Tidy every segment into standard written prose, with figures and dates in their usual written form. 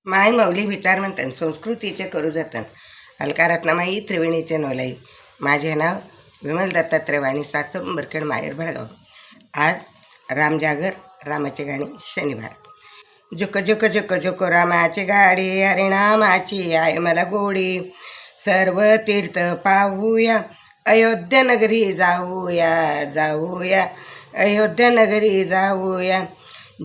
माय मौली विचार म्हणतात संस्कृतीचे करू जातात अलकारातनामाई त्रिवेणीचे नोलाई. माझे नाव विमल दत्तात्रय वाणी, सासर उंबरखेड, माहेर भडगाव. आज रामजागर, रामाची गाणी, शनिवार. जुक जुक जुक जुक रामाची गाडी, हरिनामाची आहे मला गोडी. सर्व तीर्थ पाहूया, अयोध्या नगरी जाऊया जाऊया, अयोध्या नगरी जाऊया.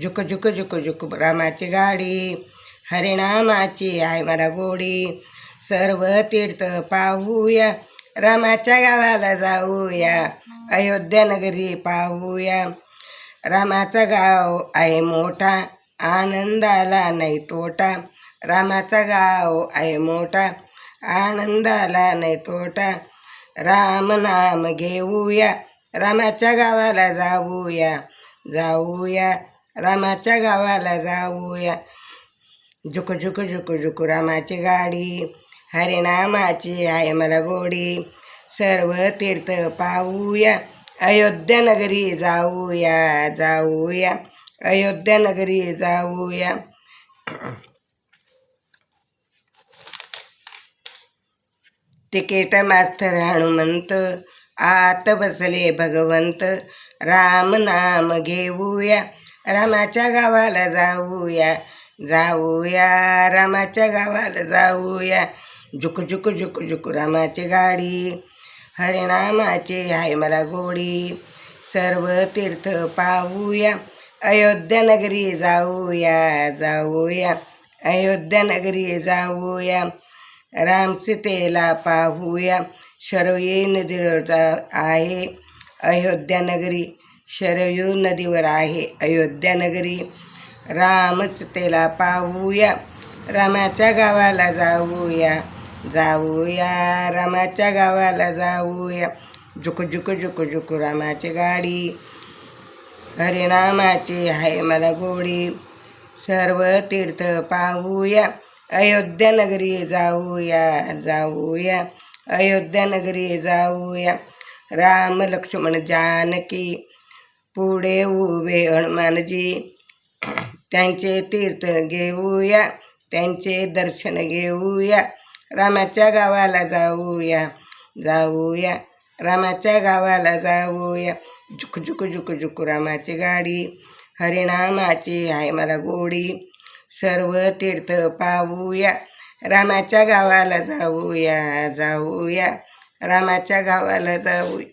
जुक जुक जुक जुक रामाची गाडी, हरिनामाची आहे मला गोडी. सर्व तीर्थ पाहूया, रामाच्या गावाला जाऊया, अयोध्या नगरी पाहूया. रामाचा गाव आहे मोठा, आनंदाला नाही तोटा. रामाचा गाव आहे मोठा, आनंदाला नाही तोटा. राम नाम घेऊया, रामाच्या गावाला जाऊया जाऊया, रामाच्या गावाला जाऊया. जुक जुक जुक जुक रामाची गाडी, हरिनामाची आहे मला गोडी. सर्व तीर्थ पाहूया, अयोध्या नगरी जाऊया जाऊया, अयोध्या नगरी जाऊया. तिकीट मास्तर हनुमंत, आत बसले भगवंत. राम नाम घेऊया, रामाच्या गावाला जाऊया जाऊया, रामाच्या गावाला जाऊया. जुक जुक जुक जुक रामाची गाडी, हरिनामाची आहे मला गोडी. सर्व तीर्थ पाहूया, अयोध्या नगरी जाऊया जाऊया, अयोध्या नगरी जाऊया. राम सीतेला पाहूया, शरयू नदीवर आहे अयोध्या नगरी. शरयू नदीवर आहे अयोध्या नगरी. राम सीतेला पाहूया, रामाच्या गावाला जाऊया जाऊया, रामाच्या गावाला जाऊया. जुक जुक जुक जुक रामाची गाडी, हरिनामाची आहे मला गोडी. सर्व तीर्थ पाहूया, अयोध्या नगरी जाऊया जाऊया, अयोध्या नगरी जाऊया. राम लक्ष्मण जानकी, पुढे उभे हनुमानजी. त्यांचे तीर्थ घेऊया, त्यांचे दर्शन घेऊया. रामाच्या गावाला जाऊया जाऊया, रामाच्या गावाला जाऊया. जुक जुक जुक जुक रामाची गाडी, हरिनामाची आहे मला गोडी. सर्व तीर्थ पाहूया, रामाच्या गावाला जाऊया जाऊया, रामाच्या गावाला जाऊया.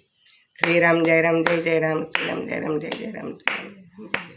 श्रीराम जय राम, जय जय राम, श्रीराम जय राम, जय जय राम, श्रीराम जय राम.